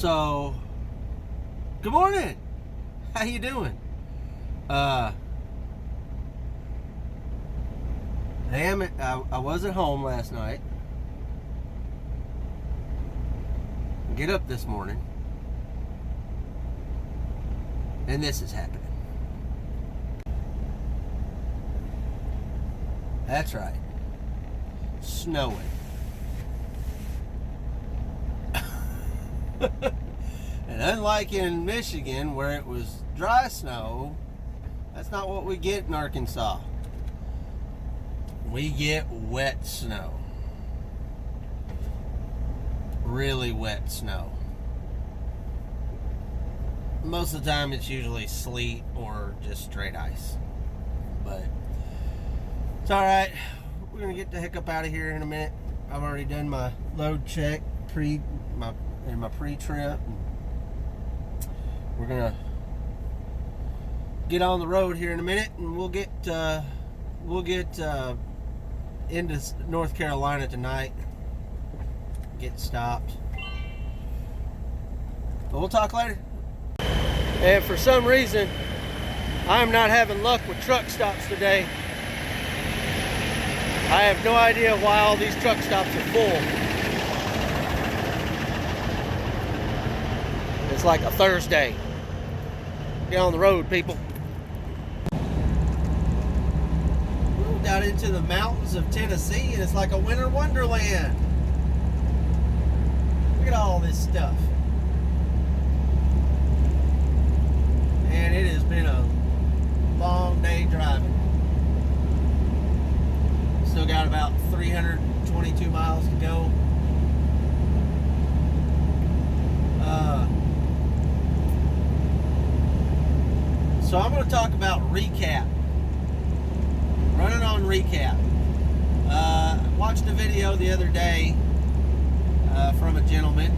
So, good morning. How you doing? I was at home last night. Get up this morning, and this is happening. That's right. Snowing. And unlike in Michigan where it was dry snow, that's not what we get in Arkansas. We get wet snow. Really wet snow. Most of the time it's usually sleet or just straight ice. But it's alright. We're going to get the heck up out of here in a minute. I've already done my load check in my pre-trip. We're going to get on the road here in a minute, and we'll get into North Carolina tonight. Get stopped. But we'll talk later. And for some reason, I'm not having luck with truck stops today. I have no idea why all these truck stops are full. It's like a Thursday. Get on the road, people. Down into the mountains of Tennessee, and it's like a winter wonderland. Look at all this stuff. And it has been a long day driving. Still got about 322 miles to go. So I'm going to talk about recap. Running on recap. Watched a video the other day from a gentleman,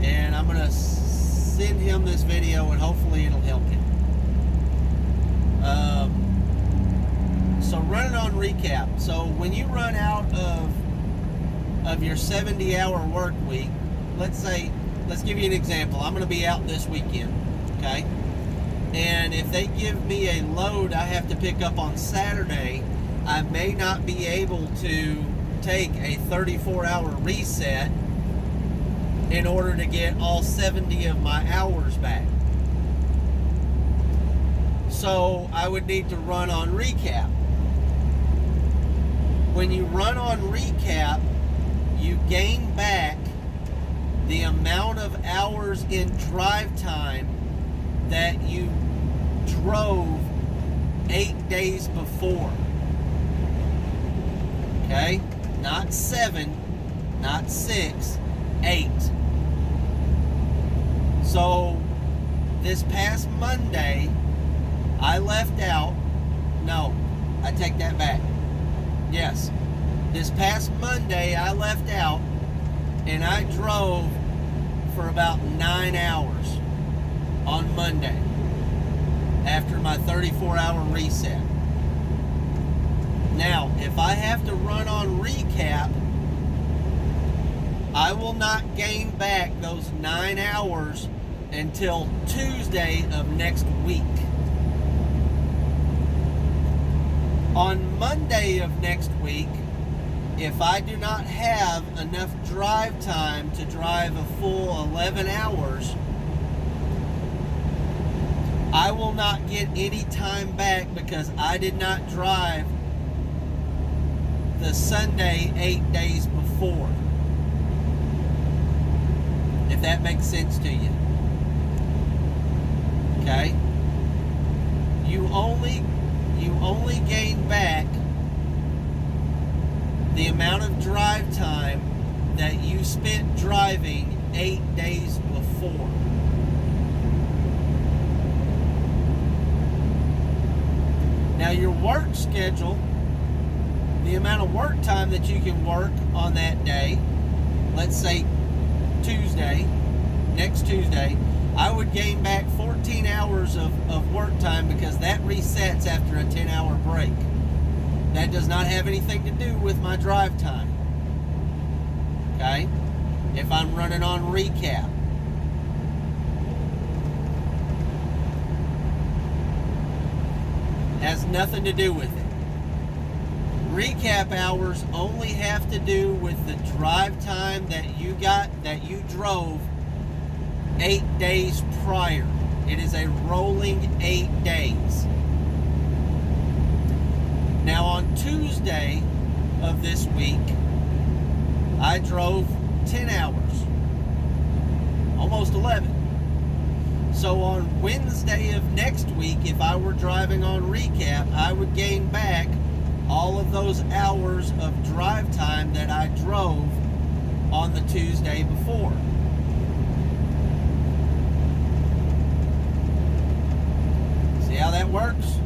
and I'm going to send him this video, and hopefully it'll help him. So running on recap. So when you run out of your 70-hour work week, let's give you an example. I'm going to be out this weekend, okay? And if they give me a load I have to pick up on Saturday, I may not be able to take a 34-hour reset in order to get all 70 of my hours back. So I would need to run on recap. When you run on recap, you gain back the amount of hours in drive time that you drove 8 days before. Okay? Not 7, not 6, 8. So this past Monday, I left out. No, I take that back. Yes. This past Monday, I left out and I drove for about 9 hours on Monday after my 34-hour reset. Now, if I have to run on recap, I will not gain back those 9 hours until Tuesday of next week. On Monday of next week, if I do not have enough drive time to drive a full 11 hours, I will not get any time back because I did not drive the Sunday 8 days before. If that makes sense to you. Okay? You only gain back the amount of drive time that you spent driving 8 days before. Now your work schedule, the amount of work time that you can work on that day, let's say Tuesday, next Tuesday, I would gain back 14 hours of work time because that resets after a 10-hour break. That does not have anything to do with my drive time. Okay? If I'm running on recap. Has nothing to do with it. Recap hours only have to do with the drive time that you drove 8 days prior. It is a rolling 8 days. Now on Tuesday of this week, I drove 10 hours, almost 11. So on Wednesday of next week, if I were driving on recap, I would gain back all of those hours of drive time that I drove on the Tuesday before. See how that works?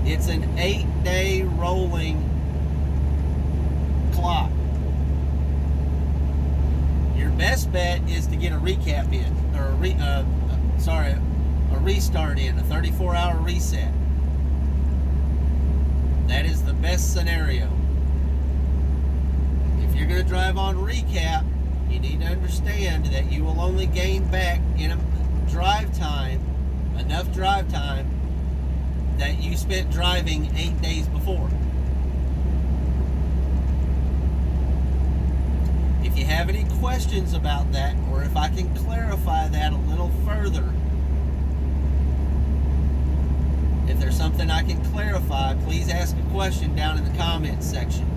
It's an 8-day rolling clock. Your best bet is to get a recap in, or a restart in, a 34-hour reset. That is the best scenario. If you're going to drive on recap, you need to understand that you will only gain back in enough drive time that you spent driving 8 days before. If you have any questions about that, or if I can clarify that a little further, if there's something I can clarify, please ask a question down in the comments section.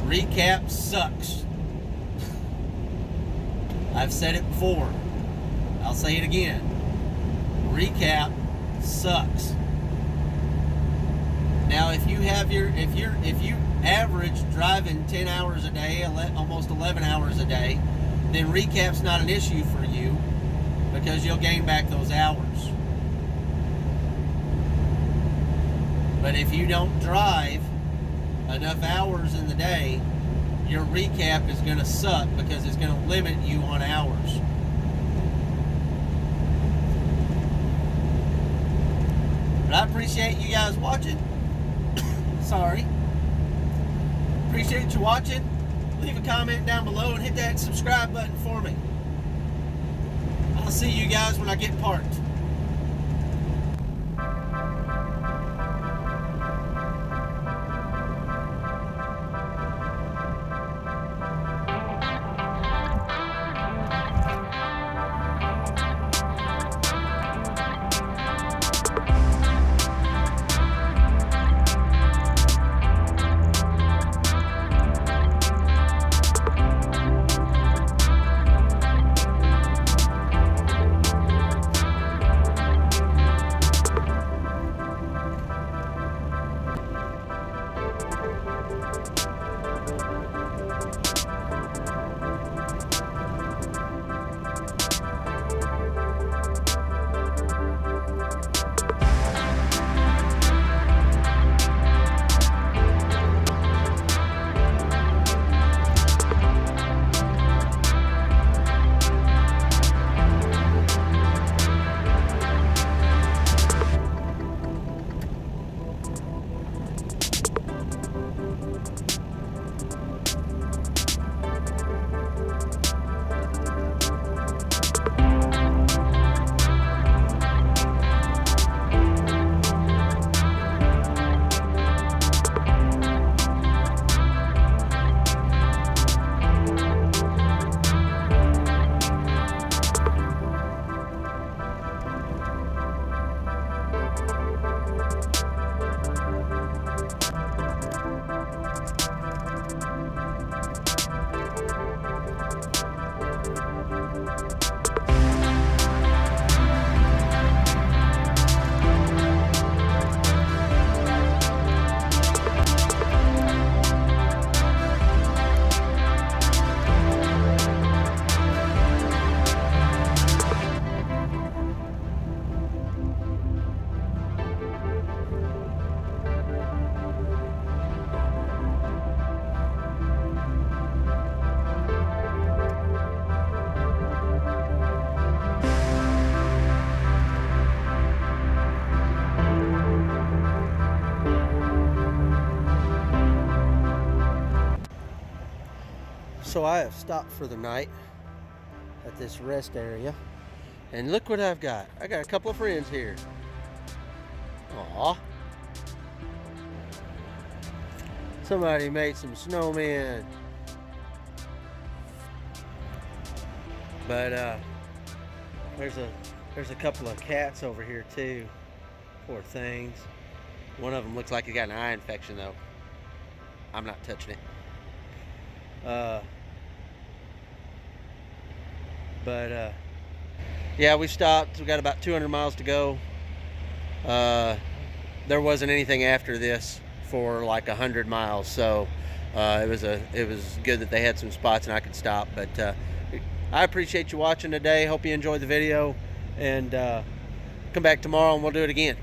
Recap sucks. I've said it before. I'll say it again. Recap sucks. Now, if you average driving 10 hours a day, almost 11 hours a day, then recap's not an issue for you because you'll gain back those hours. But if you don't drive enough hours in the day, your recap is going to suck because it's going to limit you on hours. But I appreciate you guys watching. Sorry. Appreciate you watching. Leave a comment down below and hit that subscribe button for me. I'll see you guys when I get parked. So I have stopped for the night at this rest area, and look what I've got. I got a couple of friends here. Aw. Somebody made some snowmen. But there's a couple of cats over here too. Poor things. One of them looks like he got an eye infection though. I'm not touching it. Yeah, we stopped. We got about 200 miles to go. There wasn't anything after this for like 100 miles, so it was good that they had some spots and I could stop. But I appreciate you watching today. Hope you enjoyed the video, and come back tomorrow and we'll do it again.